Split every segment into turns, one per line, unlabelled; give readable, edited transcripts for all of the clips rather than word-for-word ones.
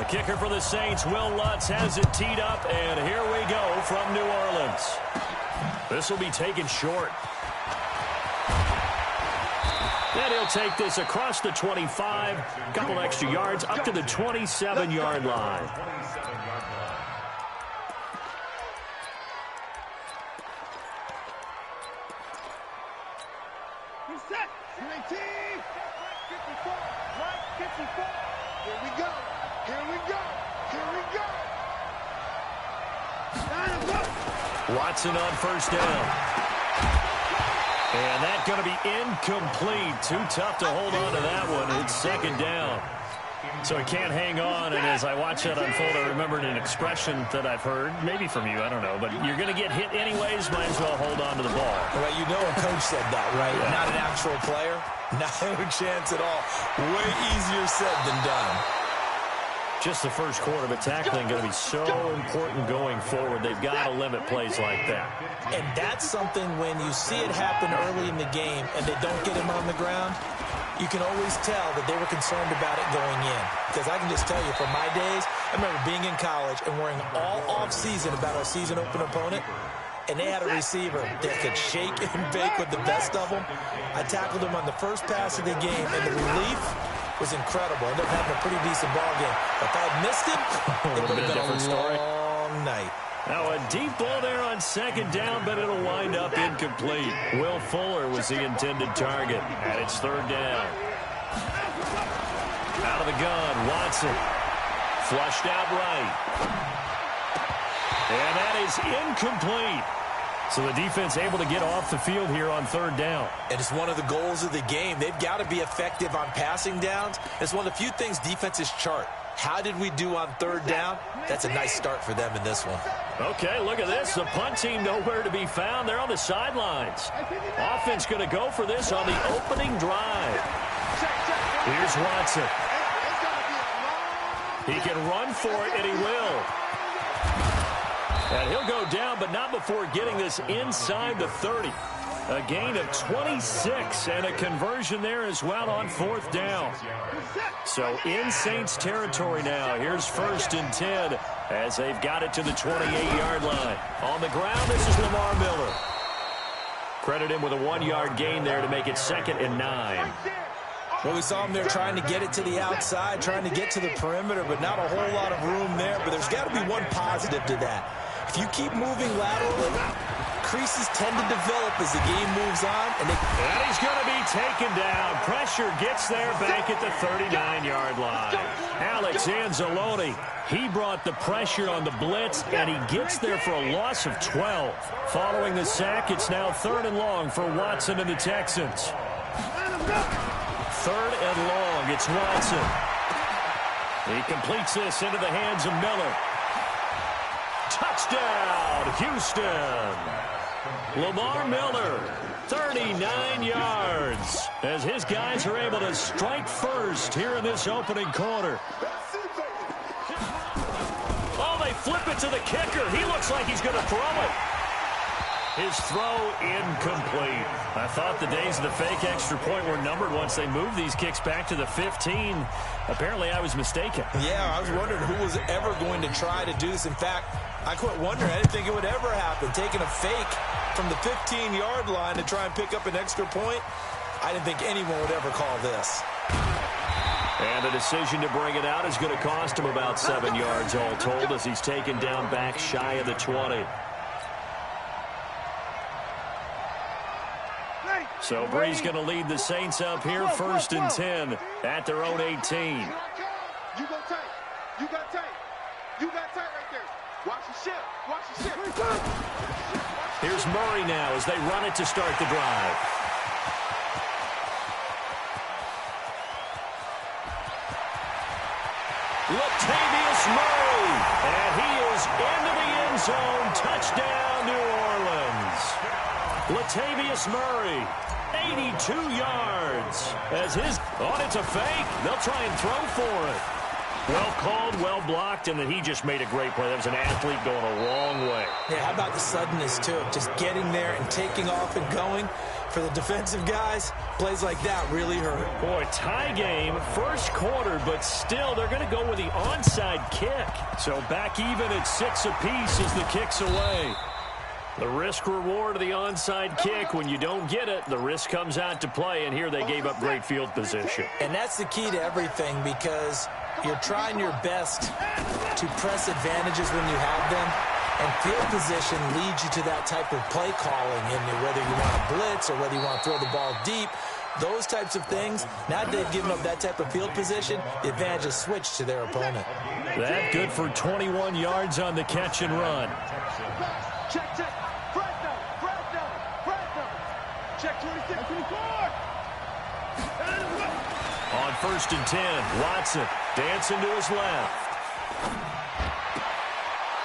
The kicker for the Saints, Will Lutz, has it teed up, and here we go from New Orleans. This will be taken short. And he'll take this across the 25, a couple extra yards, up to the 27-yard line. Watson on first down. And that's going to be incomplete. Too tough to hold on to that one. It's second down. So he can't hang on, and as I watch that unfold, I remembered an expression that I've heard, maybe from you, I don't know, but you're going to get hit anyways, might as well hold on to the ball.
Well, you know a coach said that, right? Yeah. Not an actual player. No chance at all. Way easier said than done.
Just the first quarter, but tackling going to be so important going forward. They've got to limit plays like that.
And that's something when you see it happen early in the game and they don't get him on the ground, you can always tell that they were concerned about it going in. Because I can just tell you, from my days, I remember being in college and worrying all off-season about our season open opponent, and they had a receiver that could shake and bake with the best of them. I tackled him on the first pass of the game, and the relief was incredible. Ended up having a pretty decent ball game. If I had missed it, it would have been a long night.
Now a deep ball there on second down, but it'll wind up incomplete. Will Fuller was the intended target, and it's third down. Out of the gun, Watson. Flushed out right. And that is incomplete. So the defense able to get off the field here on third down.
And it's one of the goals of the game. They've got to be effective on passing downs. It's one of the few things defenses chart. How did we do on third down? That's a nice start for them in this one.
Okay, look at this. The punt team nowhere to be found. They're on the sidelines. Offense going to go for this on the opening drive. Here's Watson. He can run for it, and he will. And he'll go down, but not before getting this inside the 30. A gain of 26 and a conversion there as well on fourth down. So in Saints territory now. Here's first and 10 as they've got it to the 28-yard line. On the ground, this is Lamar Miller. Credit him with a 1-yard gain there to make it second and 9.
Well, we saw him there trying to get it to the outside, trying to get to the perimeter, but not a whole lot of room there. But there's got to be one positive to that. If you keep moving laterally, creases tend to develop as the game moves on. And
he's going to be taken down. Pressure gets there back at the 39-yard line. Alex Anzalone, he brought the pressure on the blitz, and he gets there for a loss of 12. Following the sack, it's now third and long for Watson and the Texans. Third and long, it's Watson. He completes this into the hands of Miller. Touchdown, Houston. Lamar Miller, 39 yards, as his guys are able to strike first here in this opening quarter. Oh, they flip it to the kicker. He looks like he's going to throw it. His throw incomplete. I thought the days of the fake extra point were numbered once they moved these kicks back to the 15. Apparently, I was mistaken.
Yeah, I was wondering who was ever going to try to do this. In fact, I quit wondering. I didn't think it would ever happen. Taking a fake from the 15-yard line to try and pick up an extra point, I didn't think anyone would ever call this.
And the decision to bring it out is going to cost him about 7 yards all told as he's taken down back shy of the 20. So Bree's going to lead the Saints up here, first and 10 at their own 18.
You go tight. You got tight. You got tight right there. Watch the ship. Watch the ship.
Here's Murray now as they run it to start the drive. Latavius Murray. And he is into the end zone. Touchdown, New Orleans. Latavius Murray, 82 yards. As his, it's a fake. They'll try and throw for it. Well called, well blocked, and then he just made a great play. That was an athlete going a long way.
Yeah, how about the suddenness, too? Just getting there and taking off and going. For the defensive guys, plays like that really hurt.
Boy, tie game, first quarter, but still they're going to go with the onside kick. So back even at 6 apiece as the kick's away. The risk-reward of the onside kick, when you don't get it, the risk comes out to play, and here they gave up great field position.
And that's the key to everything, because you're trying your best to press advantages when you have them, and field position leads you to that type of play calling, and whether you want to blitz or whether you want to throw the ball deep, those types of things. Now that they've given up that type of field position, the advantage is switched to their opponent.
That good for 21 yards on the catch and run.
Check, check. Check 26, 24.
On 1st and 10, Watson dancing to his left.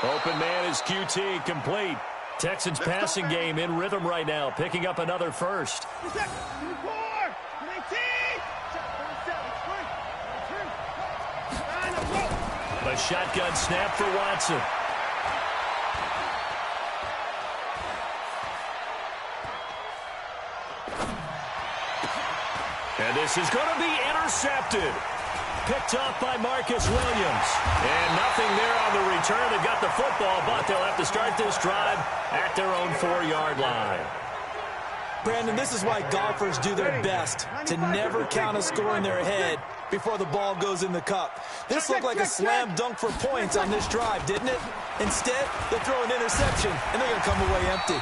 Open man is QT, complete. Texans passing game in rhythm right now, picking up another first.
24, 19.
A shotgun snap for Watson. And this is going to be intercepted. Picked off by Marcus Williams. And nothing there on the return. They've got the football, but they'll have to start this drive at their own 4-yard line.
Brandon, this is why golfers do their best to never count a score in their head before the ball goes in the cup. This looked like a slam dunk for points on this drive, didn't it? Instead, they throw an interception, and they're going to come away empty.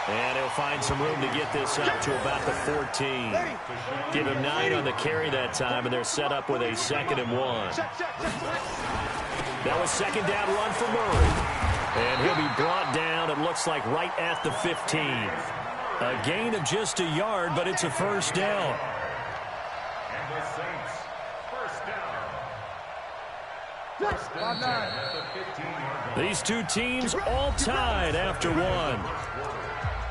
And he'll find some room to get this up to about the 14. Give him 9 on the carry that time, and they're set up with a 2nd and 1. That was 2nd down run for Murray. And he'll be brought down, it looks like, right at the 15. A gain of just a yard, but it's a first down.
And the Saints, first down. First and 10 at the 15-yard line.
These two teams all tied after one.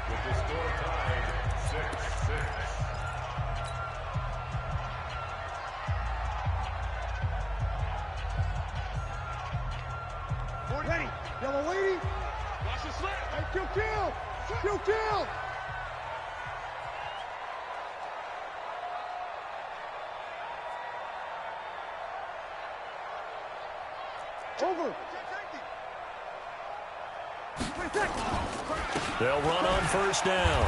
With the score tied 6-6.
Ready. Yellow lady. Watch the slip. Hey, kill. Kill. Over.
They'll run on first down.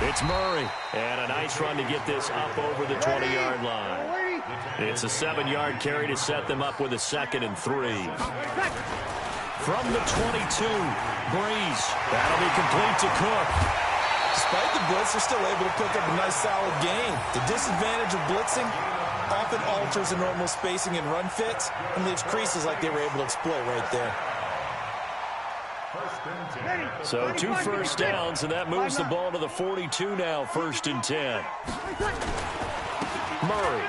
It's Murray. And a nice run to get this up over the 20-yard line. It's a 7-yard carry to set them up with a 2nd and 3. From the 22, Breeze. That'll be complete to Cook.
Despite the blitz, they're still able to pick up a nice, solid gain. The disadvantage of blitzing often alters the normal spacing and run fits and leaves creases like they were able to exploit right there.
So 2 first downs, and that moves the ball to the 42 now, 1st and 10. Murray.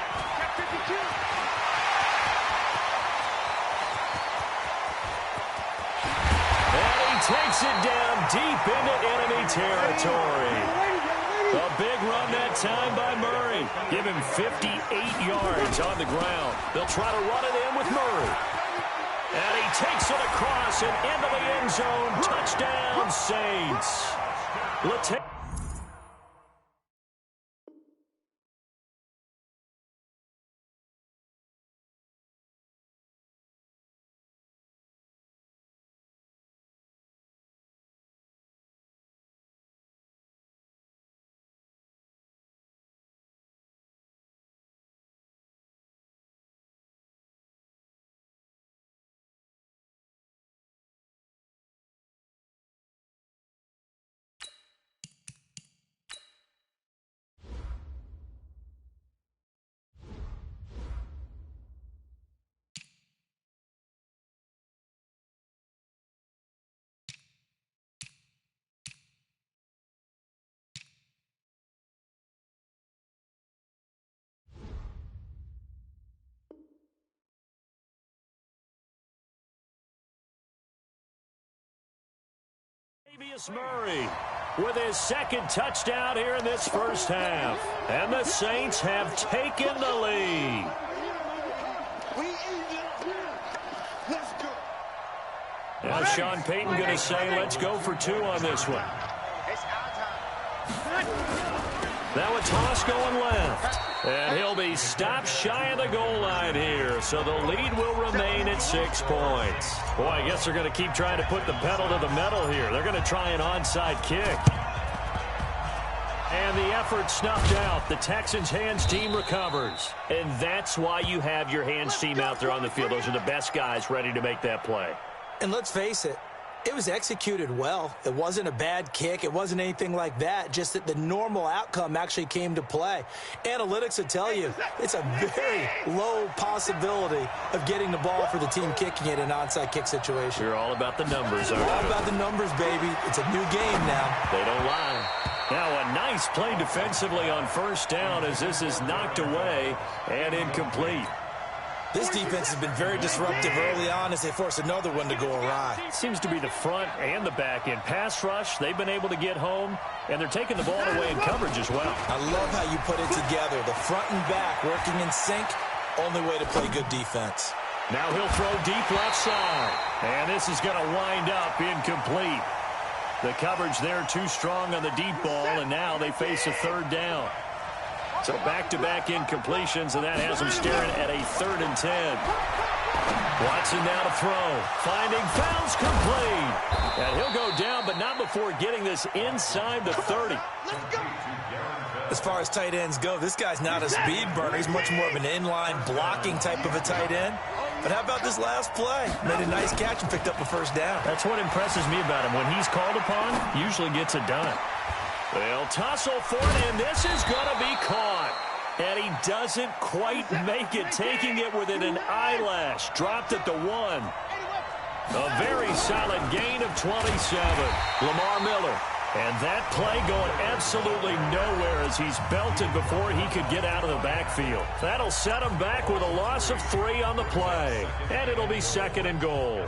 And he takes it down deep into enemy territory. A big run that time by Murray. Give him 58 yards on the ground. They'll try to run it in with Murray. And he takes it across and into the end zone. Touchdown, Saints. Murray with his 2nd touchdown here in this first half. And the Saints have taken the lead. Sean Payton going to say, let's go for 2 on this one. Now a toss going left. And he'll be stopped shy of the goal line here. So the lead will remain at 6 points. Boy, I guess they're going to keep trying to put the pedal to the metal here. They're going to try an onside kick. And the effort snuffed out. The Texans' hands team recovers. And that's why you have your hands team out there on the field. Those are the best guys ready to make that play.
And let's face it, it was executed well. It wasn't a bad kick. It wasn't anything like that. Just that the normal outcome actually came to play. Analytics will tell you it's a very low possibility of getting the ball for the team kicking it in an onside kick situation.
You're all about the numbers, aren't you?
All about the numbers, baby. It's a new game now.
They don't lie. Now a nice play defensively on first down as this is knocked away and incomplete.
This defense has been very disruptive early on as they force another one to go awry.
Seems to be the front and the back end. Pass rush, they've been able to get home, and they're taking the ball away in coverage as well.
I love how you put it together. The front and back working in sync, only way to play good defense.
Now he'll throw deep left side, and this is going to wind up incomplete. The coverage there too strong on the deep ball, and now they face a third down. So back-to-back incompletions, and that has them staring at a 3rd and 10. Watson now to throw. Finding fouls complete. And he'll go down, but not before getting this inside the 30.
As far as tight ends go, this guy's not a speed burner. He's much more of an inline blocking type of a tight end. But how about this last play? Made a nice catch and picked up a first down.
That's what impresses me about him. When he's called upon, usually gets it done. They'll tussle for it, and this is going to be caught. And he doesn't quite make it, taking it within an eyelash. Dropped at the 1. A very solid gain of 27. Lamar Miller. And that play going absolutely nowhere as he's belted before he could get out of the backfield. That'll set him back with a loss of 3 on the play. And it'll be 2nd and goal.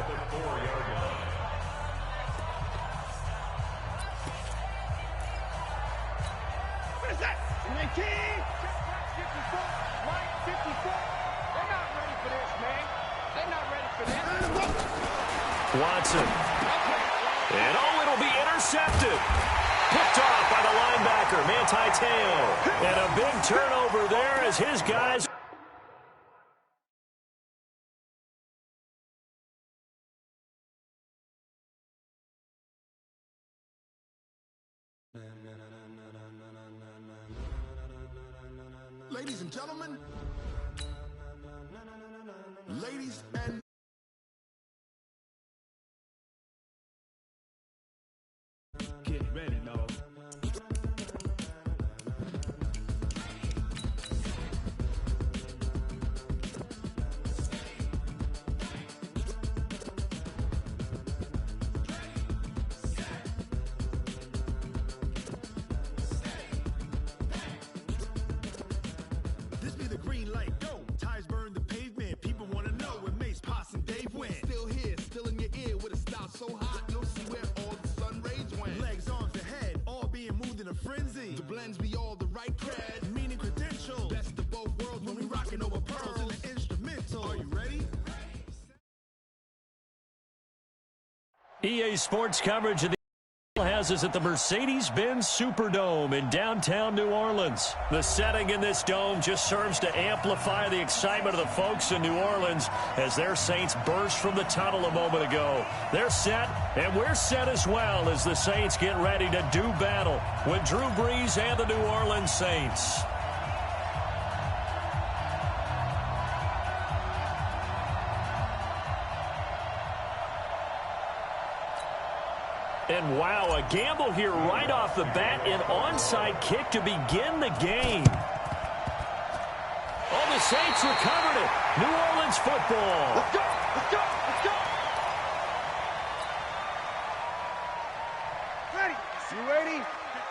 Watson. And it'll be intercepted. Picked off by the linebacker, Manti Te'o. And a big turnover there as his guys.
Ladies and gentlemen. Ladies and get ready, dog. This be the green light, go. Tires burn the pavement. People want to know where Mace, Poss, and Dave went. Still here, still in your ear with a style so hot, you'll see where all the sun rays went. Legs, arms, and head, all being moved in a frenzy. The blends be all the right cred, meaning credentials. Best of both worlds when we rockin' over pearls in the instrumental. Are you ready?
EA Sports coverage of the has us at the Mercedes-Benz Superdome in downtown New Orleans. The setting in this dome just serves to amplify the excitement of the folks in New Orleans as their Saints burst from the tunnel a moment ago. They're set, and we're set as well as the Saints get ready to do battle with Drew Brees and the New Orleans Saints. And wow, a gamble here right off the bat, an onside kick to begin the game. Oh, the Saints recovered it. New Orleans football.
Let's go! Let's go! Let's go! Ready? You ready?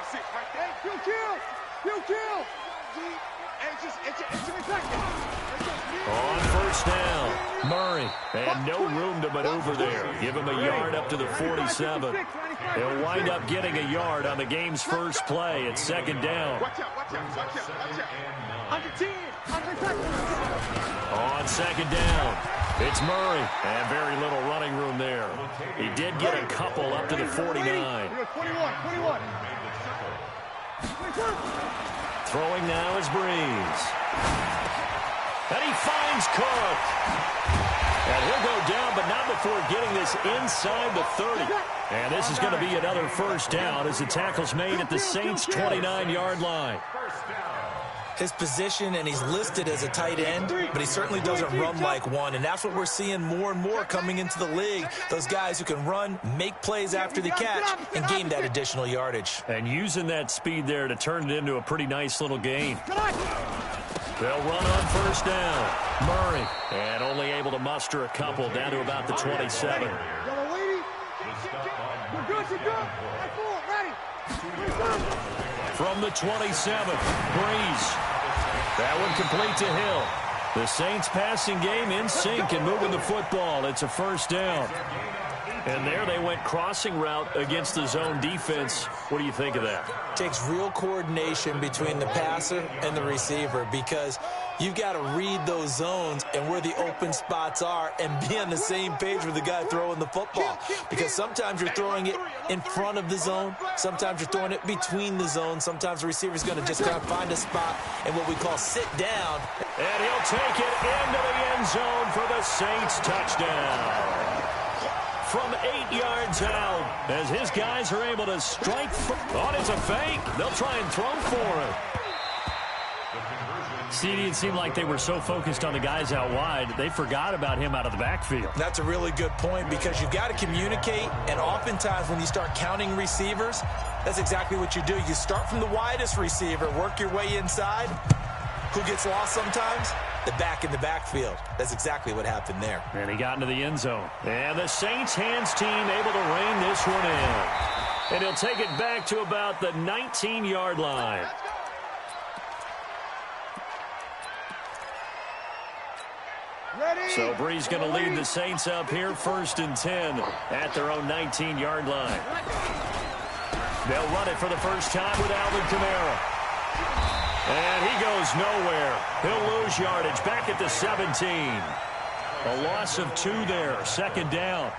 56 right there. You kill! You kill!
On first down, Murray. And no room to maneuver there. Give him a yard up to the 47. They'll wind up getting a yard on the game's first play at 2nd down.
Watch out, watch out, watch out, watch out. Under 10, under 10.
On 2nd down. It's Murray, and very little running room there. He did get a couple up to the 49.
21.
Throwing now is Breeze. And he finds Cook. And he'll go down, but not before getting this inside the 30. And this is going to be another first down as the tackle's made at the Saints' 29-yard line.
His position, and he's listed as a tight end, but he certainly doesn't run like one, and that's what we're seeing more and more coming into the league. Those guys who can run, make plays after the catch, and gain that additional yardage.
And using that speed there to turn it into a pretty nice little gain. They'll run on first down. Murray, and only able to muster a couple down to about the 27. From the 27, Breeze. That one complete to Hill. The Saints passing game in sync and moving the football. It's a first down. And there they went crossing route against the zone defense. What do you think of that?
Takes real coordination between the passer and the receiver because you've got to read those zones and where the open spots are and be on the same page with the guy throwing the football. Because sometimes you're throwing it in front of the zone. Sometimes you're throwing it between the zones. Sometimes the receiver's going to just kind of find a spot and what we call sit down.
And he'll take it into the end zone for the Saints touchdown. From 8 yards out, as his guys are able to strike. Oh, it's a fake. They'll try and throw for it. CD, it seemed like they were so focused on the guys out wide, they forgot about him out of the backfield.
That's a really good point because you've got to communicate, and oftentimes when you start counting receivers, that's exactly what you do. You start from the widest receiver, work your way inside. Who gets lost sometimes? The back in the backfield. That's exactly what happened there.
And he got into the end zone. And the Saints hands team able to rein this one in. And he'll take it back to about the 19-yard line. So Breeze going to lead the Saints up here, 1st and 10 at their own 19-yard line. They'll run it for the first time with Alvin Kamara. And he goes nowhere. He'll lose yardage back at the 17. A loss of 2 there, 2nd down.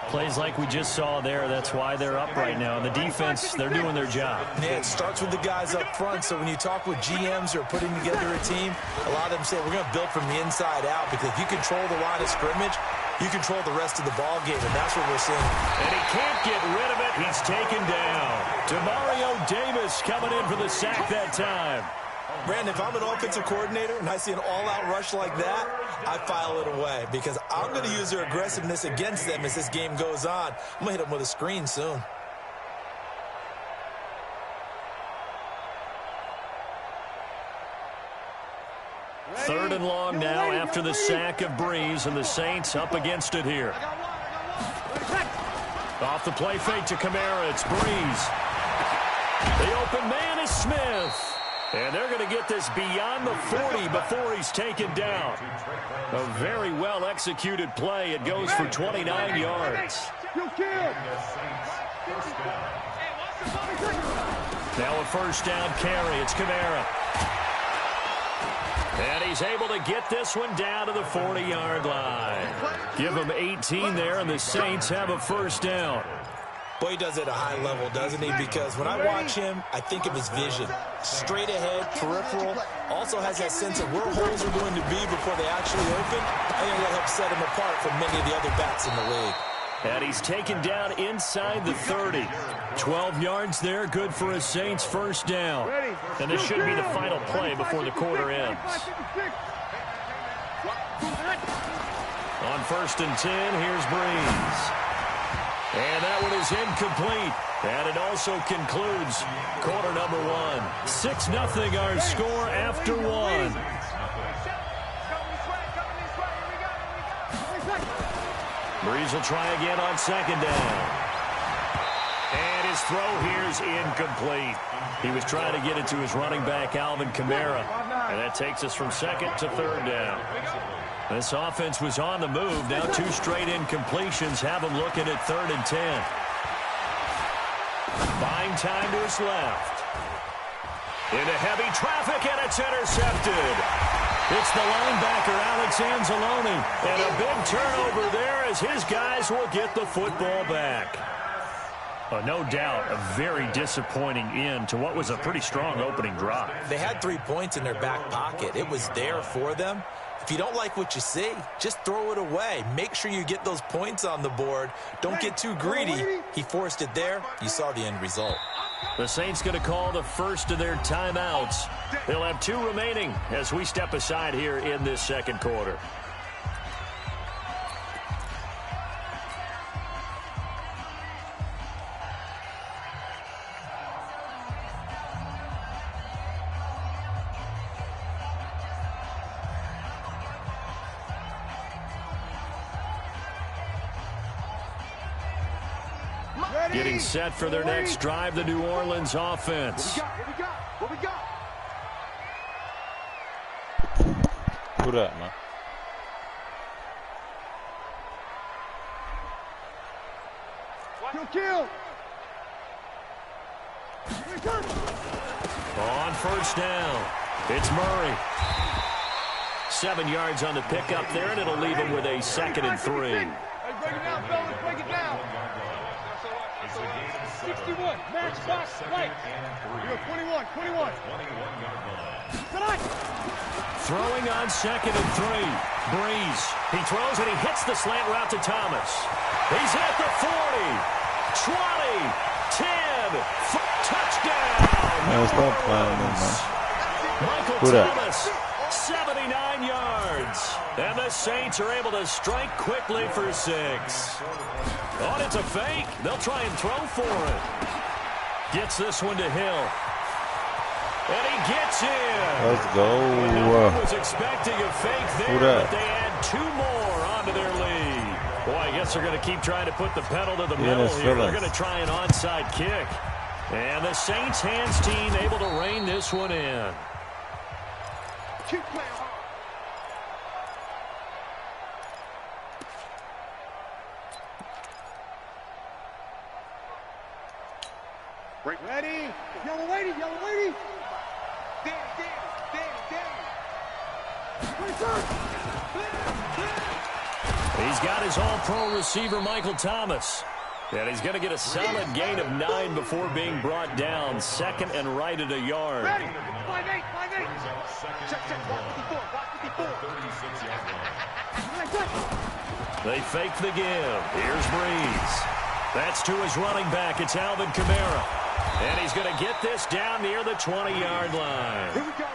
Plays like we just saw there, that's why they're up right now. And the defense, they're doing their job.
Yeah, it starts with the guys up front. So when you talk with GMs who are putting together a team, a lot of them say we're going to build from the inside out because if you control the line of scrimmage, you control the rest of the ball game, and that's what we're seeing.
And he can't get rid of it. He's taken down. Demario Davis coming in for the sack that time.
Brandon, if I'm an offensive coordinator and I see an all-out rush like that, I file it away because I'm going to use their aggressiveness against them as this game goes on. I'm going to hit them with a screen soon.
Third and long now after the sack of Breeze, and the Saints up against it here. Off the play fake to Kamara, it's Breeze. The open man is Smith. And they're going to get this beyond the 40 before he's taken down. A very well-executed play. It goes for 29 yards. Now a first down carry. It's Kamara. And he's able to get this one down to the 40-yard line. Give him 18 there, and the Saints have a first down.
Boy, he does it at a high level, doesn't he? Because when I watch him, I think of his vision. Straight ahead, peripheral. Also has that sense of where holes are going to be before they actually open. I think that helps set him apart from many of the other backs in the league.
And he's taken down inside the 30. 12 yards there, good for a Saints first down. And this should be the final play before the quarter ends. On 1st and 10, here's Breeze. And that one is incomplete. And it also concludes quarter number 1. 6-0 our score after 1. Breeze will try again on 2nd down. And his throw here is incomplete. He was trying to get it to his running back, Alvin Kamara. And that takes us from 2nd to 3rd down. This offense was on the move. Now 2 straight incompletions have them looking at 3rd and 10. Buying time to his left. Into heavy traffic, and it's intercepted. It's the linebacker, Alex Anzalone. And a big turnover there as his guys will get the football back. No doubt a very disappointing end to what was a pretty strong opening drive.
They had 3 points in their back pocket. It was there for them. If you don't like what you see, just throw it away. Make sure you get those points on the board. Don't get too greedy. He forced it there. You saw the end result.
The Saints going to call the first of their timeouts. They'll have 2 remaining as we step aside here in this second quarter. Getting set for their next drive, the New Orleans offense.
What we got?
Who that, man?
Kill.
On first down, it's Murray. 7 yards on the pickup there, and it'll leave him with a 2nd and 3.
Break it down, fellas. Break it down. 61, match box, right. 21. Tonight.
Throwing on 2nd and 3. Breeze. He throws and he hits the slant route to Thomas. He's at the 40, 20, 10, touchdown. Michael Thomas, 79 yards. And the Saints are able to strike quickly for 6. Oh, it's a fake. They'll try and throw for it. Gets this one to Hill. And he gets in.
Let's go.
No one was expecting a fake there, but they add 2 more onto their lead. Boy, I guess they're going to keep trying to put the pedal to the metal here. They're going to try an onside kick. And the Saints hands team able to rein this one in.
Keep playing. Ready? Yellow lady. Damn.
He's got his all-pro receiver, Michael Thomas. And he's going to get a solid gain of 9 before being brought down. 2nd and right at a yard.
Ready? 5-8. Check. 154.
They fake the give. Here's Breeze. That's to his running back. It's Alvin Kamara. And he's going to get this down near the 20-yard line.
Here we go.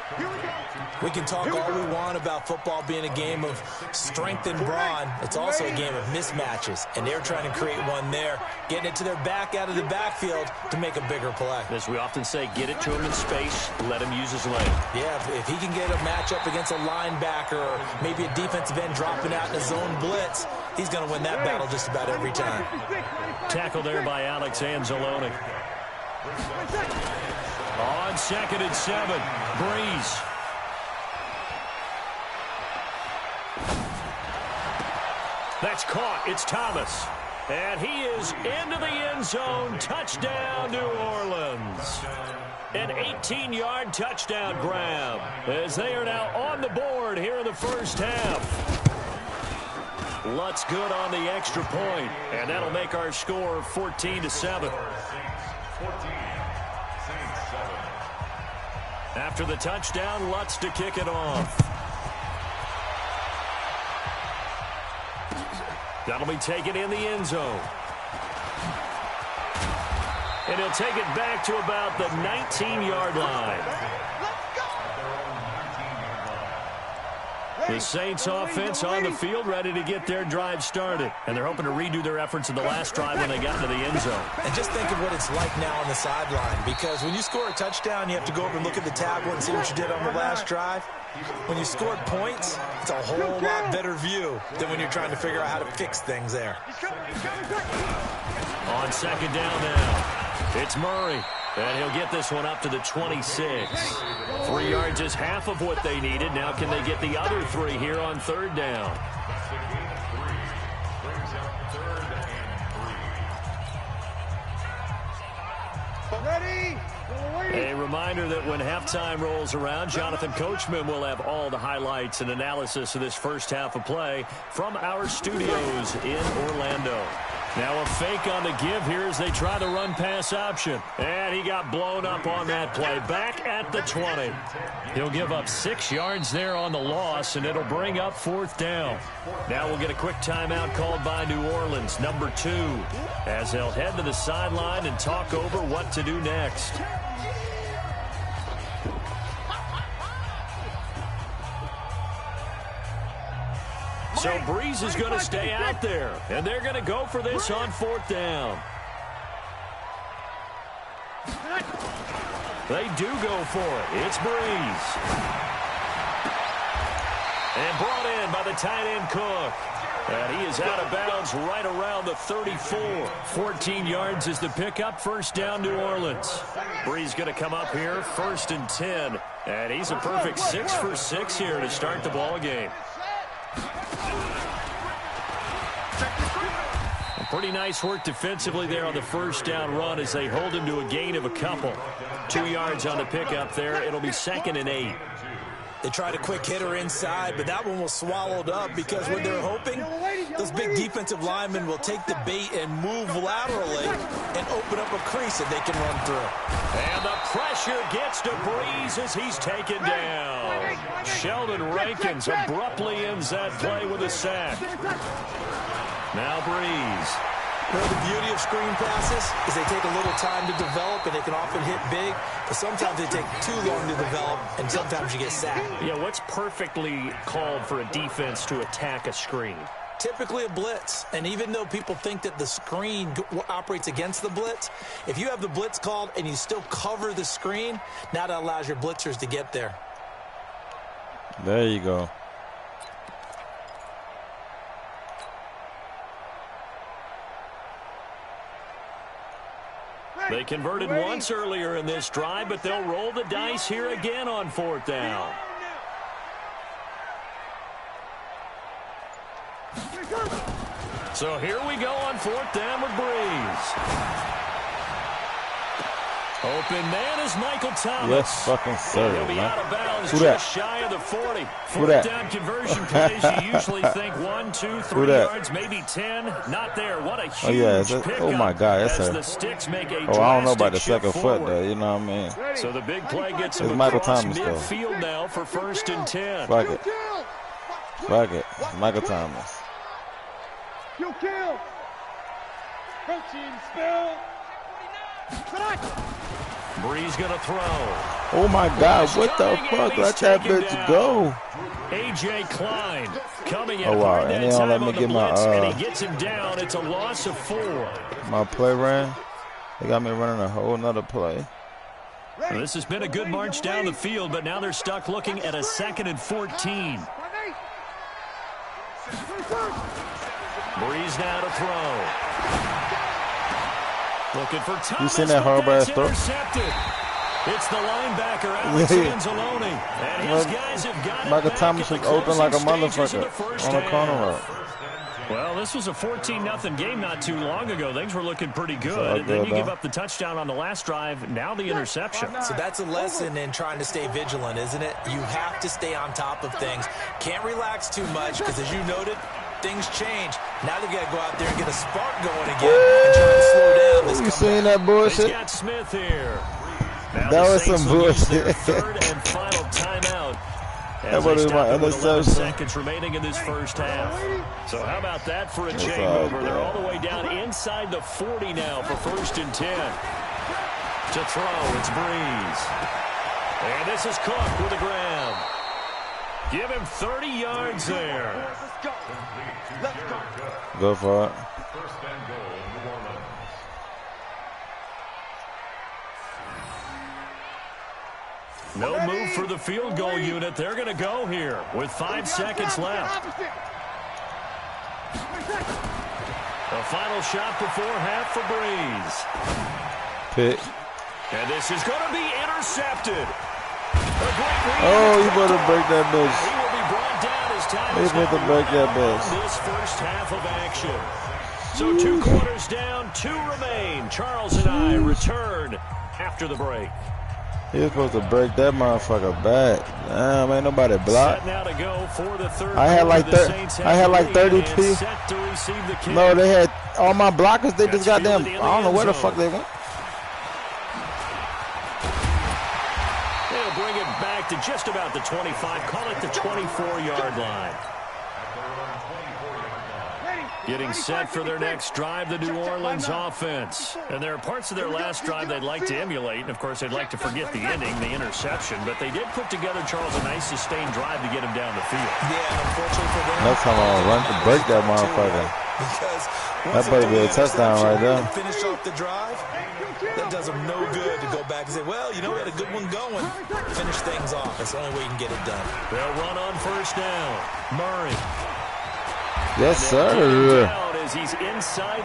We can talk all we want about football being a game of strength and brawn. It's also a game of mismatches, and they're trying to create one there, getting it to their back out of the backfield to make a bigger play.
As we often say, get it to him in space, let him use his leg.
Yeah, if he can get a matchup against a linebacker or maybe a defensive end dropping out in a zone blitz, he's going to win that battle just about every time.
Tackle there by Alex Anzalone. On 2nd and 7, Breeze. That's caught. It's Thomas. And he is into the end zone. Touchdown, New Orleans. An 18-yard touchdown grab as they are now on the board here in the first half. Lutz good on the extra point, and that'll make our score 14-7. After the touchdown, Lutz to kick it off. That'll be taken in the end zone. And he'll take it back to about the 19-yard line. The Saints offense on the field ready to get their drive started. And they're hoping to redo their efforts in the last drive when they got into the end zone.
And just think of what it's like now on the sideline, because when you score a touchdown, you have to go over and look at the tablet and see what you did on the last drive. When you scored points, it's a whole lot better view than when you're trying to figure out how to fix things there.
On 2nd down now, it's Murray. And he'll get this one up to the 26. 3 yards is half of what they needed. Now can they get the other 3 here on 3rd down?
Ready?
A reminder that when halftime rolls around, Jonathan Coachman will have all the highlights and analysis of this first half of play from our studios in Orlando. Now a fake on the give here as they try the run-pass option. And he got blown up on that play. Back at the 20. He'll give up 6 yards there on the loss, and it'll bring up 4th down. Now we'll get a quick timeout called by New Orleans, number 2, as they'll head to the sideline and talk over what to do next. So Breeze is going to stay out there, and they're going to go for this on 4th down. They do go for it. It's Breeze. And brought in by the tight end Cook. And he is out of bounds right around the 34. 14 yards is the pickup. 1st down, New Orleans. Breeze going to come up here, 1st and 10. And he's a perfect 6 for 6 here to start the ball game. Pretty nice work defensively there on the 1st down run as they hold him to a gain of a couple. 2 yards on the pickup there. It'll be 2nd and 8.
They tried a quick hitter inside, but that one was swallowed up because what they're hoping, those big defensive linemen will take the bait and move laterally and open up a crease that they can run through.
And the pressure gets to Breeze as he's taken down. Sheldon Rankins abruptly ends that play with a sack. Now Breeze.
You know, the beauty of screen passes is they take a little time to develop, and they can often hit big, but sometimes they take too long to develop, and sometimes you get sacked.
Yeah, what's perfectly called for a defense to attack a screen?
Typically a blitz, and even though people think that the screen operates against the blitz, if you have the blitz called and you still cover the screen, now that allows your blitzers to get there.
There you go.
They converted once earlier in this drive, but they'll roll the dice here again on 4th down. So here we go on 4th down with Breeze. Open man is Michael Thomas.
Yes, fucking sir,
He'll be
man.
out of bounds
Who
just
that?
shy of the 40.
Who that?
4th down conversion plays, you usually think 1, 2, 3 yards, maybe 10. Not there. What a huge pickup.
Oh, my God, that's
as
her.
the sticks make a
I don't know about the
drastic
second
shift
foot,
forward.
though. You know what I mean?
So the big play gets him
It's Michael
across
Thomas, though.
midfield now for 1st and 10.
Fuck it. Fuck it. It's Michael Thomas.
Kill. Coaching spill.
Breeze going to throw.
Oh, my God. What the fuck? Let that bitch go.
A.J. Klein coming in
Oh, wow.
hard
And
that
they don't
time
let me
on the
get my,
blitz, and he gets him down. It's a loss of 4.
My play ran. They got me running a whole nother play.
Well, this has been a good march down the field, but now they're stuck looking at a 2nd and 14. Breeze now to throw. Looking for Thomas.
You seen that horrible-ass throw?
Intercepted. It's the linebacker, Alex Anzalone. And his guys have got it
Michael
back
Thomas
at
was
the
open like a
closing stages of
motherfucker
the first
on the
half.
corner route.
Well, this was a 14-0 game not too long ago. Things were looking pretty good.
all
And then
good,
you give
though.
up the touchdown on the last drive. Now the interception.
So that's a lesson in trying to stay vigilant, isn't it? You have to stay on top of things. Can't relax too much because, as you noted, things change. Now they've got to go out there and get a spark going again and try to slow down this
You
comeback.
seen that
He's
bullshit?
got Smith here. Now
That
the
was
Saints
some
will use their
bullshit.
3rd and final timeout.
That
As they
would've been
stop
my
it with 11
interception.
seconds remaining in this first half. So how about that for a
That's
chain
all
mover?
good.
They're all the way down inside the 40 now for 1st and 10. To throw, it's Breeze. And this is Cook with the grab. Give him 30 yards there.
Go for it.
1st and goal, New Orleans.
No move for the field goal unit. They're going to go here with 5 seconds left. The final shot before half for Breeze.
Pick.
And this is going to be intercepted.
Oh, you better break that
He
bitch.
will be brought down as time
He
is
better
now
break that
running
bitch.
on this first half of action. So 2 quarters down, 2 remain. Charles and I return after the break.
He was supposed to break that motherfucker back. Damn, ain't nobody blocked.
Now to go for the third
I had like 30 P. No, they had all my blockers. They just got them. I don't know where the fuck they went.
They'll bring it back to just about the 25. Call it the 24-yard line. Getting set for their next drive, the New Orleans offense. And there are parts of their last drive they'd like to emulate. And, of course, they'd like to forget the ending, the interception. But they did put together, Charles, a nice sustained drive to get him down the field.
Yeah, unfortunately for them.
Next time I'll run to break that motherfucker.
Because
that better be a touchdown right there.
Finish off the drive. That does them no good to go back and say, well, you know, we had a good one going. Finish things off. That's the only way you can get it done.
They'll run on first down. Murray.
Yes, sir.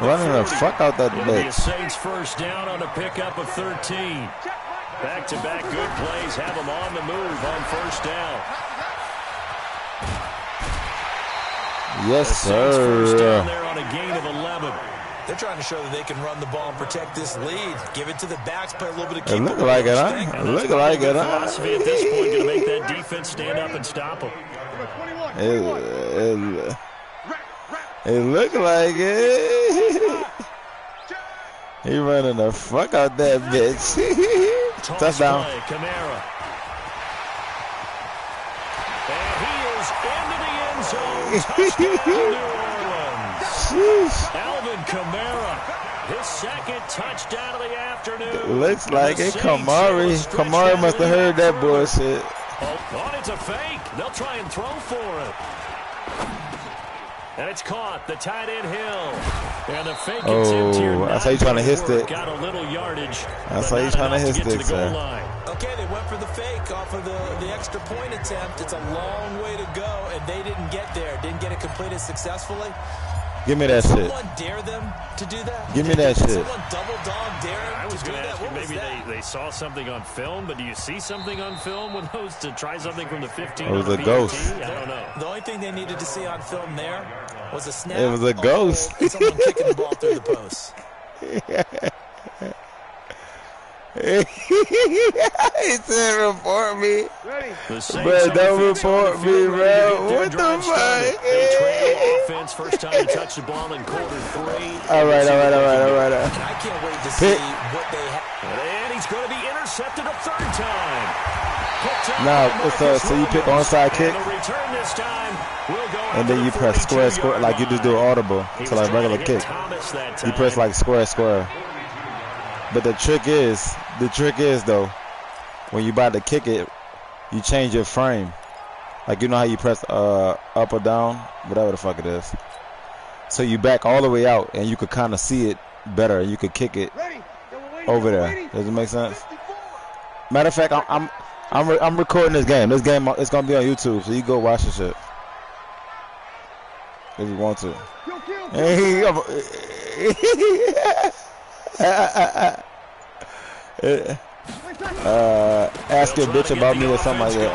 Running the fuck out that bitch.
Saints first down on a pickup of 13. Back-to-back good plays have them on the move on first down.
Yes, sir.
First down there on a gain of 11.
They're trying to show that they can run the ball and protect this lead. Give it to the backs, play a little bit of keep.
It look like it, huh? It look like it, huh?
Philosophy at this point going to make that defense stand up and stop them.
It look like it. He running the fuck out that bitch. Touchdown.
Kamara. And he is into the end zone. Touchdown, New Orleans. Alvin Kamara. His second touchdown of the afternoon.
Looks like it. Kamari must have heard that bullshit.
Oh, it's a fake. They'll try and throw for it. And it's caught. The tight end Hill. And the fake attempt here.
That's how you trying to hit stick.
Got a little yardage.
That's how you trying to hit stick, sir.
Okay, they went for the fake off of the extra point attempt. It's a long way to go, and they didn't get there. Didn't get it completed successfully.
Give me that shit.
Someone dare them to do that?
Give me that shit.
Someone double dog dare them
I was
to do
going to
that?
ask you, maybe they saw something on film, but do you see something on film with those to try something from the 15?
It was a ghost.
I don't know.
The only thing they needed to see on film there was a snap.
It was a ghost.
And someone kicking the ball through the post.
He said report me. Bro, don't report me, bro. What the fuck?
They trail offense first time to touch the ball in quarter 3.
All right.
And I can't wait to see what they have.
And he's going to be intercepted a third time.
Now, so you pick onside kick, and then you press square, like you just do audible to like regular kick. You press like square. But the trick is though, when you about to kick it, you change your frame. Like you know how you press up or down, whatever the fuck it is. So you back all the way out, and you could kind of see it better. You could kick it over there. Does it make sense? Matter of fact, I'm recording this game. This game is gonna be on YouTube, so you go watch the shit if you want to. Ask your bitch about me or something like that.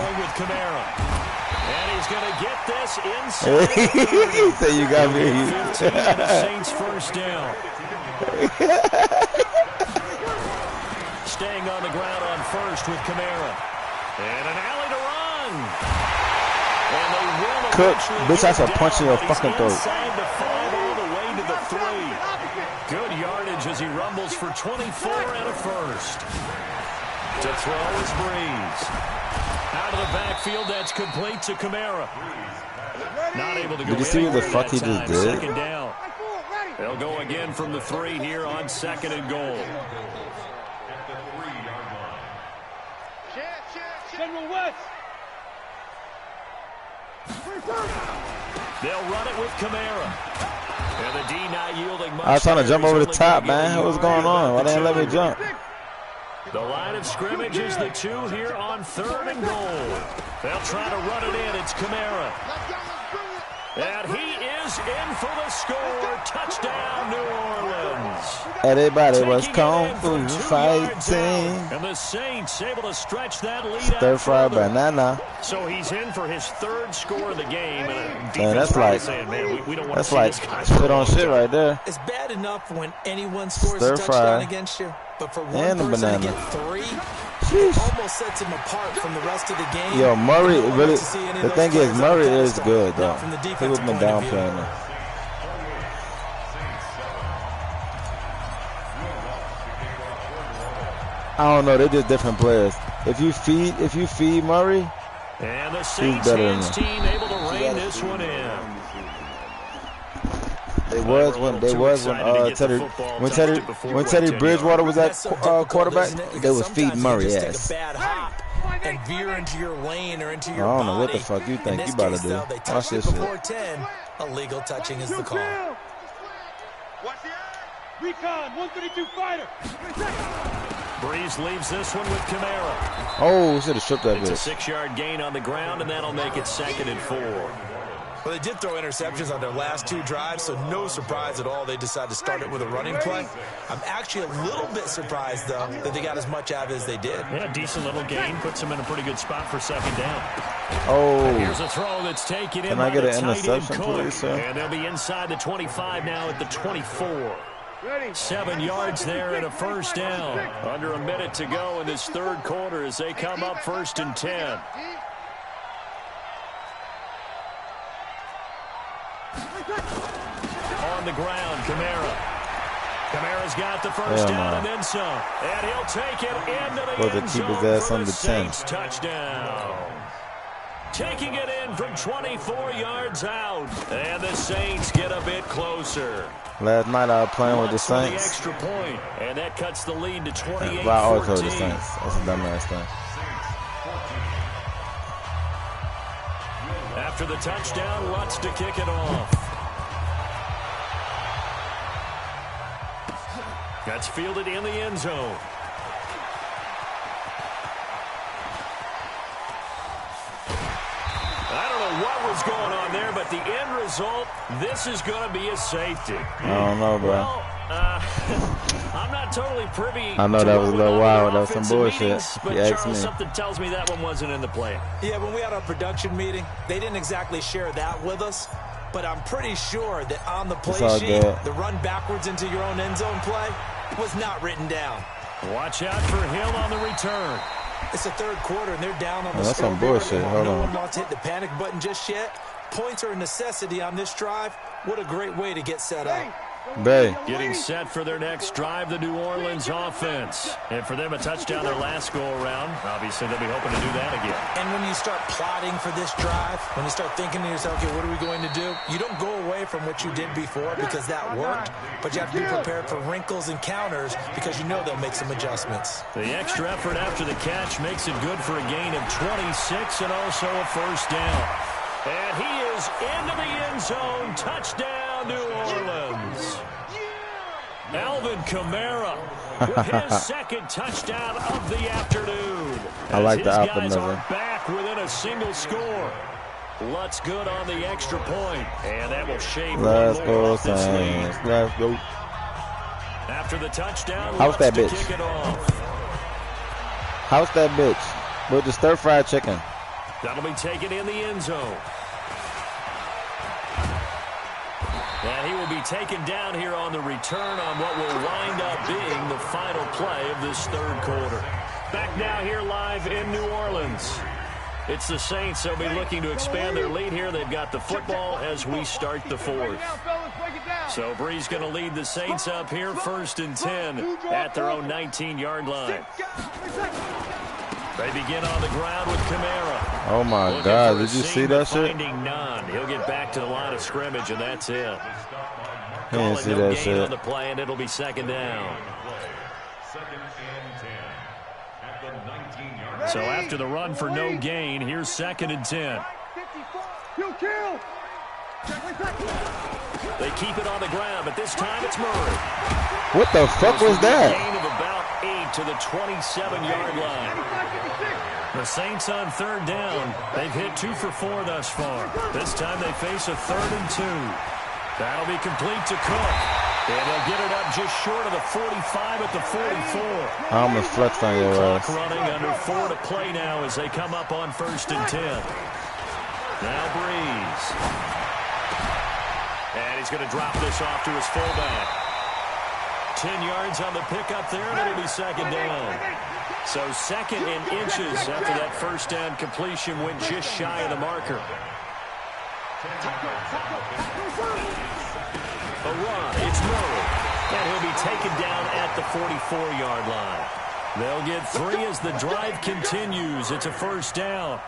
And he's gonna get this inside.
He said you got me.
Saints first down. Staying on the ground on first with Kamara. And an alley to run. And they will
Cook, bitch, that's a punch in your fucking throat.
Inside the 5 all the way to the 3. Good yardage as he rumbles for 24 and a first. To throw is Breeze. Out of the backfield, that's complete to Kamara. Not able to go.
Did you see what the fuck he just did?
Second down. They'll go again from the 3 here on second and goal. They'll run it with Kamara. And the D not yielding much.
I was trying to jump over the top, man. What's going on? Why didn't let me jump?
The line of scrimmage is the 2 here on third and goal. They'll try to run it in. It's Kamara. And he is in for the score. Touchdown, New Orleans.
Everybody was kung fu fighting.
And the Saints able to stretch that lead
Stir
out
fry
further.
banana.
So he's in for his 3rd score of the game. And
Man, that's like,
saying, man, we don't want
that's
to see
like
this guy
shit on shit right there.
It's bad enough when anyone scores
Stir
a touchdown
fry.
against you. but for one person to get 3, it almost sets him apart from the rest of the game.
Yo, Murray, really, the thing is, Murray is good, though. People have been downplaying him. I don't know, they're just different players. If you feed Murray,
and the
he's
Saints
better than
hands
him.
team able to rein this one in.
They was when Teddy Bridgewater was at quarterback, they was feeding Murray ass.
And veer into your lane or into your
I don't know what
body.
the fuck you think
In
you
this
about
case,
to do.
though, they
Watch
touched it
this shit.
before 10. Illegal touching is the call.
Recon, 132 fighter.
Breeze leaves this one with Kamara.
Oh, should have stripped that
It's a
bitch.
6-yard gain on the ground, and that'll make it 2nd and 4.
Well, they did throw interceptions on their last 2 drives, so no surprise at all they decided to start it with a running play. I'm actually a little bit surprised, though, that they got as much out of it as they did.
Yeah, decent little gain. Puts them in a pretty good spot for 2nd down.
Oh,
Here's a throw that's taken in
can
by
I get
the
an
tight end
interception,
Cook.
please, sir?
And they'll be inside the 25 now at the 24. 7 yards there and a 1st down. Under a minute to go in this 3rd quarter as they come up 1st and 10. On the ground, Kamara. Kamara's got the 1st down and then some. And he'll take it into the end
keep his
zone
ass
for the
under 10.
Saints touchdown. Taking it in from 24 yards out. And the Saints get a bit closer.
Last night I was playing with the
Lutz with the
Saints.
extra point, and that cuts the lead to 28-14.
Well, I always heard the Saints. That's a dumbass thing.
After the touchdown, Lutz to kick it off. That's fielded in the end zone. I don't know what was going on there, but the end result, this is going to be a safety.
I don't know, bro.
Well, I'm not totally privy.
I know
to
that
what
was a
went
little
on in
wild.
the
That was some
offensive
bullshit,
meetings,
if
but
you ask
Charles,
me.
something tells me that one wasn't in the plan.
Yeah, when we had our production meeting, they didn't exactly share that with us. But I'm pretty sure that on the play
all
sheet,
good.
the run backwards into your own end zone play was not written down.
Watch out for Hill on the return.
It's the 3rd quarter, and they're down on the
that's some
scoreboard.
bullshit. Hold
no
on.
one wants to hit the panic button just yet. Points are a necessity on this drive. What a great way to get set up.
Bay.
Getting set for their next drive, the New Orleans offense. And for them, a touchdown their last go-around. Obviously, they'll be hoping to do that again.
And when you start plotting for this drive, when you start thinking to yourself, okay, what are we going to do? You don't go away from what you did before because that worked, but you have to be prepared for wrinkles and counters because you know they'll make some adjustments.
The extra effort after the catch makes it good for a gain of 26 and also a 1st down. And he is into the end zone. Touchdown, New Orleans. Alvin Kamara with his 2nd touchdown of the afternoon.
I like the
His
alpha
guys
never.
are back within a single score. Lutz good on the extra point, and that will shave
Let's
one more
go,
off this
Saints.
lead.
Let's go.
After the touchdown,
How's
Lutz
that
to
bitch?
kick it off.
How's that bitch? With the stir-fried chicken.
That'll be taken in the end zone. And he will be taken down here on the return on what will wind up being the final play of this 3rd quarter. Back now here live in New Orleans. It's the Saints. They'll be looking to expand their lead here. They've got the football as we start the 4th. So Breeze going to lead the Saints up here 1st and 10 at their own 19-yard line. They begin on the ground with Kamara.
Oh my
Looking
God!
for a
Did you see
seam,
that
but
shit?
finding none. He'll get back to the line of scrimmage, and that's it.
He didn't
Calling
see
no
that
gain
shit.
on the play, and it'll be 2nd down.
2nd and 10 at the 19-yard.
So after the run for no gain, here's 2nd and 10.
Kill.
They keep it on the ground, but this time it's Murray.
What the fuck was that?
Gain of about 8 to the 27-yard line. The Saints on 3rd down. They've hit 2 for 4 thus far. This time they face a 3rd and 2. That'll be complete to Cook. And they'll get it up just short of the 45 at the 44.
I almost flexed on your
Clock
ass.
running under 4 to play now as they come up on 1st and 10. Now Breeze. And he's going to drop this off to his fullback. 10 yards on the pickup there, and it'll be second down. So second in inches after that first down completion went just shy of the marker. A run, it's Murray, and he'll be taken down at the 44-yard line. They'll get 3 as the drive continues. It's a first down.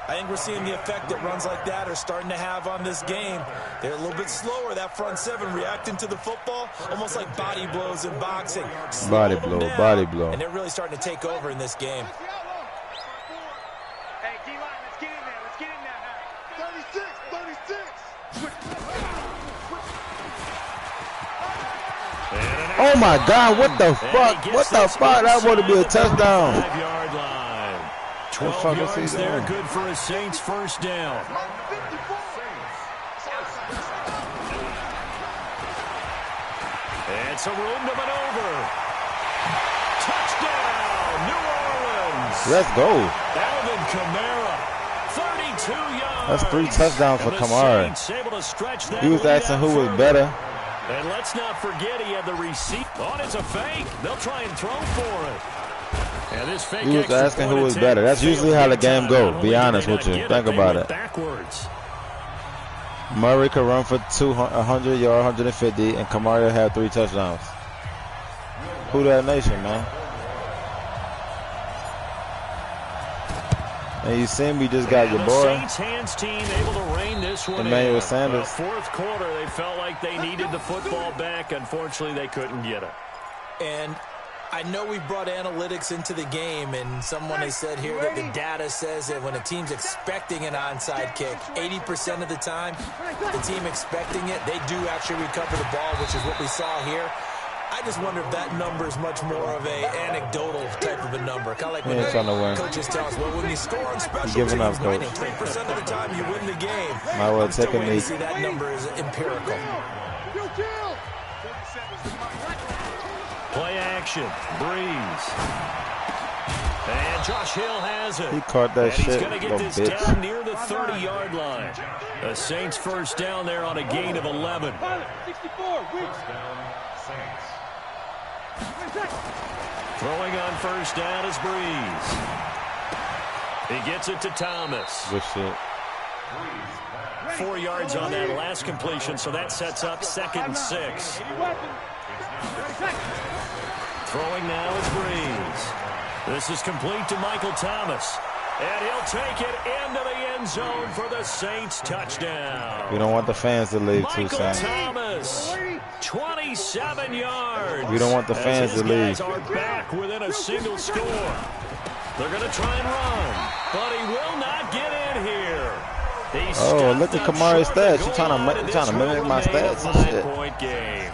I think we're seeing the effect that runs like that are starting to have on this game. They're a little bit slower, that front seven, reacting to the football, almost like body blows in boxing.
Body blow, body blow.
And they're really starting to take over in this game.
Hey, D-line, let's get in there. Let's get in there. 36.
Oh, my God. What the fuck? What the fuck? That would be a touchdown.
5-yard line. 12 yards there, good for a Saints first down. It's a room to maneuver. Touchdown, New Orleans.
Let's go.
Alvin Kamara, 32 yards.
That's 3 touchdowns for Kamara. He was asking who was better.
And let's not forget he had the receipt. Oh, it's a fake. They'll try and throw for it. And this fake
he was asking who was better. That's usually how the game goes. Be honest with you. Think about it.
Backwards.
Murray could run for 100 yards, 150, and Kamara had 3 touchdowns. Who that nation, man? And you seen we just got your boy.
Saints hands team able to rein this one
Emmanuel
in.
Sanders.
Fourth quarter, they felt like they needed the football back. Unfortunately, they couldn't get it.
And I know we brought analytics into the game, and someone has said here that the data says that when a team's expecting an onside kick, 80% of the time, the team expecting it, they do actually recover the ball, which is what we saw here. I just wonder if that number is much more of a anecdotal type of a number. Kind of like when coaches tell us, well, when you score on special teams, 93% of the time you win the game. I'm still waiting to see that number is empirical.
Play action, Breeze. And Josh Hill has it.
He caught that shit.
He's going to get this down near the 30-yard line. The Saints first down there on a gain of 11.
64,
Saints.
Throwing on first down is Breeze. He gets it to Thomas.
Good shit.
4 yards on that last completion, so that sets up 2nd and 6. Throwing now is Breeze. This is complete to Michael Thomas. And he'll take it into the end zone for the Saints touchdown.
We don't want the fans to leave too,
Michael
Sam.
Thomas, 27 yards.
We don't want the fans to leave.
Guys are back within a single score. They're going to try and run, but he will not get in here.
Oh, look at Kamara's stats. You're trying to mimic my stats and shit.
Game.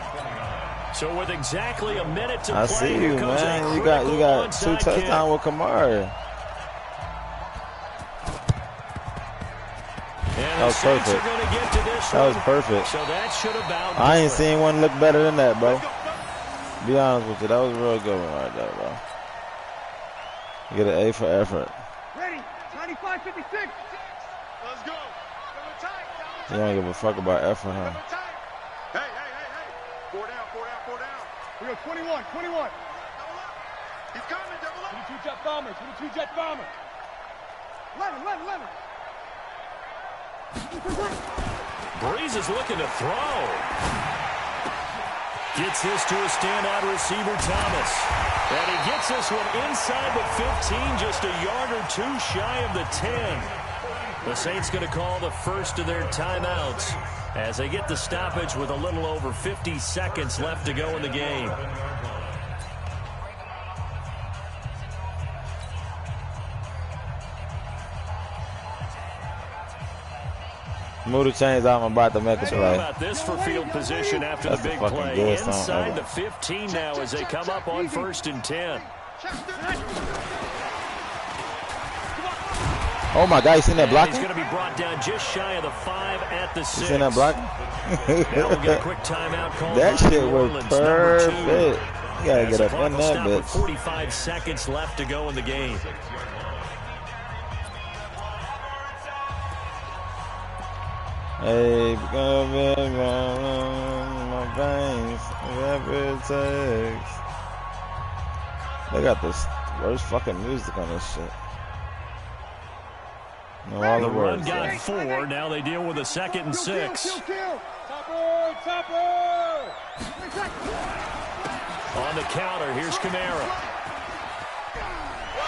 So with exactly a minute to play,
I see you, man. You got 2 touchdowns with Kamara. That was perfect. That was perfect.
So that should about
I ain't seen one look better than that, bro. Be honest with you, that was a real good one right there, bro. You get an A for effort.
Ready, 95-56. Let's go.
You don't give a fuck about effort, huh?
Hey. 4 down. We go 21. He's coming, double up. 22 jet bombers. 11.
Breeze is looking to throw. Gets this to a standout receiver, Thomas. And he gets this one inside the 15, just a yard or 2 shy of the 10. The Saints going to call the first of their timeouts as they get the stoppage with a little over 50 seconds left to go in the game.
Move the chains out. I'm about to make a play.
How about this for field position after the big play? Inside the 15 now as they come up on 1st and 10.
Oh my God, you seen that block?
He's going to be brought down just shy of the 5 at the 6.
You seen that block?
Now we'll get a quick timeout call.
That shit was perfect. You gotta get up in that bitch.
45 seconds left to go in the game.
Hey, my veins. Whatever it takes. They got this worst fucking music on this shit. No, all the
run
words.
got 4. Now they deal with a 2nd and 6. On the counter, here's Kamara.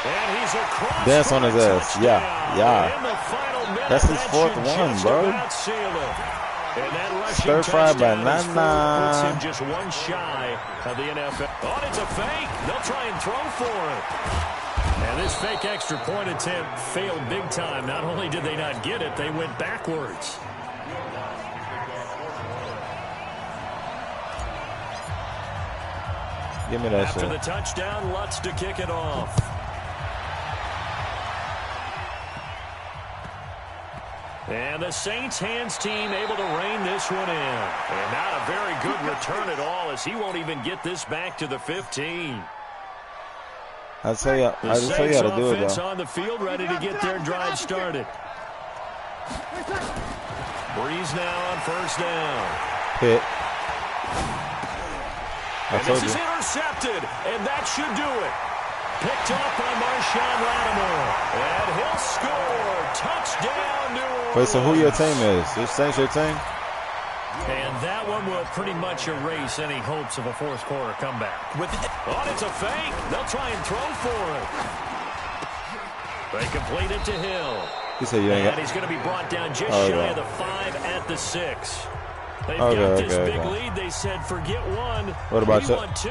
And he's across.
Dance on his ass. Yeah, yeah.
In the final minute,
That's his
that
4th
should
one,
just
bro.
about seal it. And that rushing
Stir fry by
touchdown is 4,
Nana.
puts him just 1 shy of the NFL. Oh, it's a fake. They'll try and throw for it. And this fake extra point attempt failed big time. Not only did they not get it, they went backwards.
Give me that
After
shit.
the touchdown, Lutz to kick it off. And the Saints hands team able to rein this one in. And not a very good return at all, as he won't even get this back to the 15.
I tell you, I just tell you how to do it, though.
On the field, ready to get their drive started. Breeze now on 1st down.
Hit.
And this is intercepted, and that should do it. Picked off by Marshawn Lattimore. And he'll score. Touchdown, New Orleans.
Wait, so who your team is? This Saints your team?
And that one will pretty much erase any hopes of a 4th quarter comeback. Oh, it's a fake. They'll try and throw for it. They complete it to Hill.
He said you ain't got.
And he's going to be brought down just shy of the 5 at the 6. They've got this big lead. They said, forget 1.
What about
we
you?
Want 2.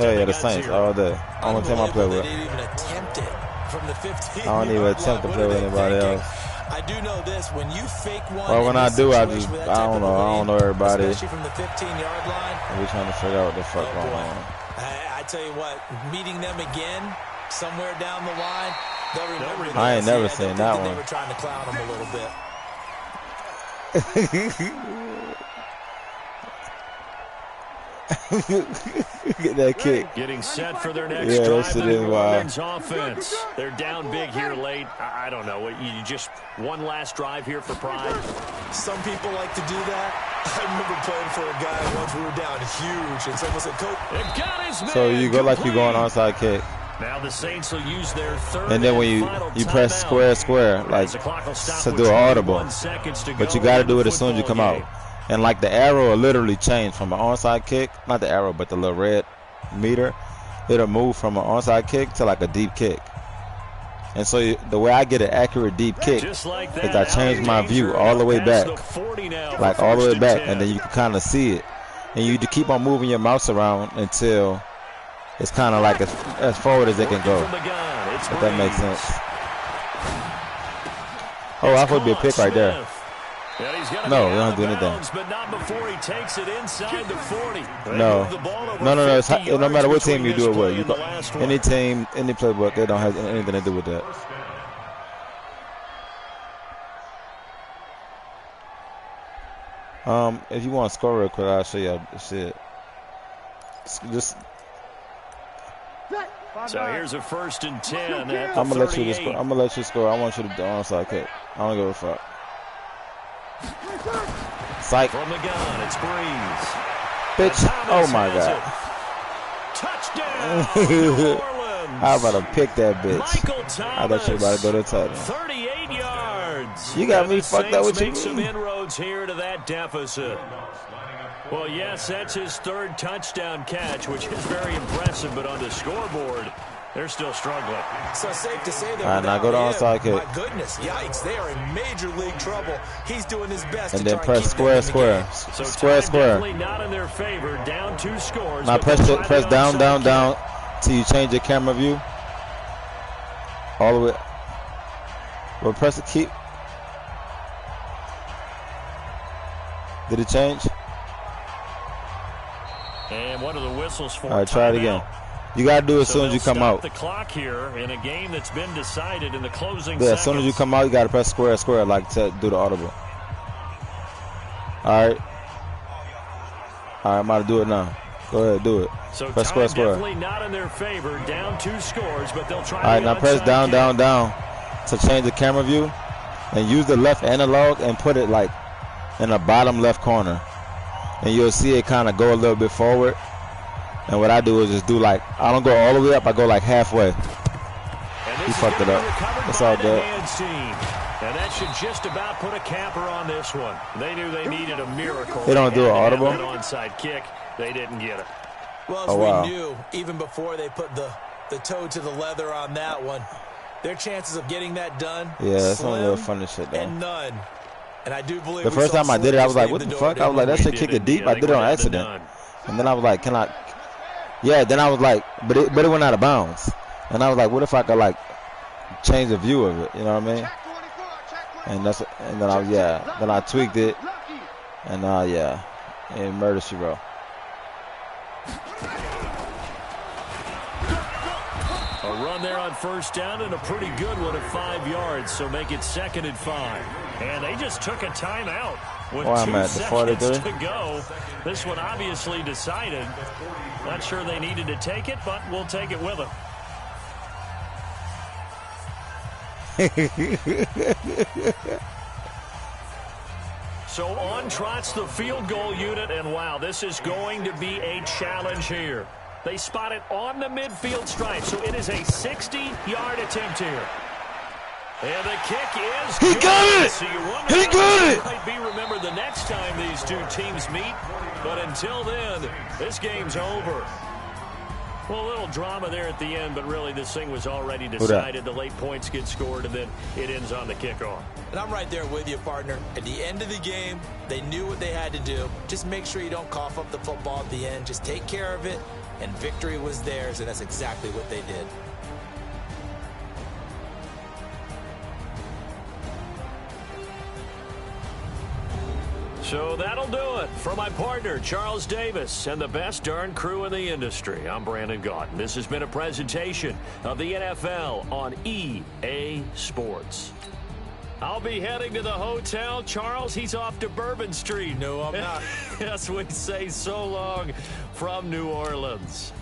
Hey, yeah, the Saints
0.
all day. Only team I play with.
They didn't even attempt it from the 15.
I don't even attempt to play with anybody else.
I do know this: when you fake one,
well, when I do, I just I don't know everybody.
Especially from the 15-yard line.
We're trying to figure out what the fuck going on.
I tell you what, meeting them again somewhere down the line, they'll remember.
I ain't never seen that one.
They were trying to clown them a little bit.
Get that kick.
Getting set for their next drive.
That shit is wild.
Offense. They're down big here late. I don't know. You just one last drive here for pride.
Some people like to do that. I remember playing for a guy once. We were down huge, and someone said, "Coach."
So you go like you go on onside kick.
Now the Saints will use their 3rd
and then when you press square, like to do an audible, but you got to do it as soon as you come out. And like the arrow will literally change from an onside kick, not the arrow, but the little red meter. It'll move from an onside kick to like a deep kick. And so the way I get an accurate deep kick is I change my view all the way back, like all the way back, and then you can kind of see it. And you keep on moving your mouse around until it's kind of like as forward as it can go. If that makes sense. Oh, I thought it'd be a pick right there. No, we don't do anything.
But not before he takes it inside the 40.
No. No matter what team you do it with. Any team, any playbook, they don't have anything to do with that. If you want to score real quick, I'll show you shit. Just.
So here's a 1st and 10.
I'm gonna let you score. I'm gonna let you score. I want you to do onside kick. I don't give a fuck. Psych.
From the gun, it's Breeze.
Bitch. Oh my God.
Touchdown, New Orleans.
How about to pick that bitch?
Michael Thomas,
I thought you were about to go to the title.
38 yards.
You got me fucked up with you.
Make some inroads here to that deficit. Well, yes, that's his 3rd touchdown catch, which is very impressive, but on the scoreboard, they're still struggling.
So safe to say that.
All right, now go to onside kick.
My goodness, yikes! They are in major league trouble. He's doing his best.
And then press square.
So
square.
Definitely not in their favor. Down 2 scores.
Now press down till you change your camera view. All the way. Well, press the keep. Did it change?
And one of the whistles for.
All right, try it again. You got to do it as soon as you come out.
The clock here in a game that's been decided in the closing
seconds. As soon as you come out, you got to press square, like to do the audible. All right. I'm about to do it now. Go ahead, do it.
So
press square.
Definitely not in their favor. Down 2 scores, but they'll try.
All right, now press down to change the camera view, and use the left analog and put it like in the bottom left corner. and you'll see it kind of go a little bit forward. And what I do is just do like, I don't go all the way up, I go like halfway. He fucked it up. It's all good.
And that should just about put a capper on this one. They knew they needed a miracle.
They don't do an audible?
That onside kick, they didn't get it.
Well, as we knew, even before they put the toe to the leather on that one, their chances of getting that done,
yeah, that's one of the funny shit, though.
And none. And I do believe
the first time I did it, I was like, what the fuck? I was like, that shit kicked it deep. I did it on accident. And then I was like, can I? Yeah, then I was like, but it went out of bounds. And I was like, what if I could, like, change the view of it? You know what I mean? And then I tweaked it. And, yeah, and murder she wrote.
A run there on first down and a pretty good one at 5 yards, so make it 2nd and 5. And they just took a timeout with 2 seconds to go. This one obviously decided. Not sure they needed to take it, but we'll take it with them. So on trots the field goal unit, and wow, this is going to be a challenge here. They spot it on the midfield stripe, so it is a 60-yard attempt here. And the kick is
good. He got it!
So
He got it!
Might be remembered the next time these two teams meet, but until then, this game's over. Well, a little drama there at the end, but really this thing was already decided. The late points get scored, and then it ends on the kickoff.
And I'm right there with you, partner. At the end of the game, they knew what they had to do. Just make sure you don't cough up the football at the end. Just take care of it, and victory was theirs, and that's exactly what they did.
So that'll do it. For my partner, Charles Davis, and the best darn crew in the industry, I'm Brandon Gaudin. This has been a presentation of the NFL on EA Sports. I'll be heading to the hotel. Charles, he's off to Bourbon Street.
No, I'm not.
Yes, we say so long from New Orleans.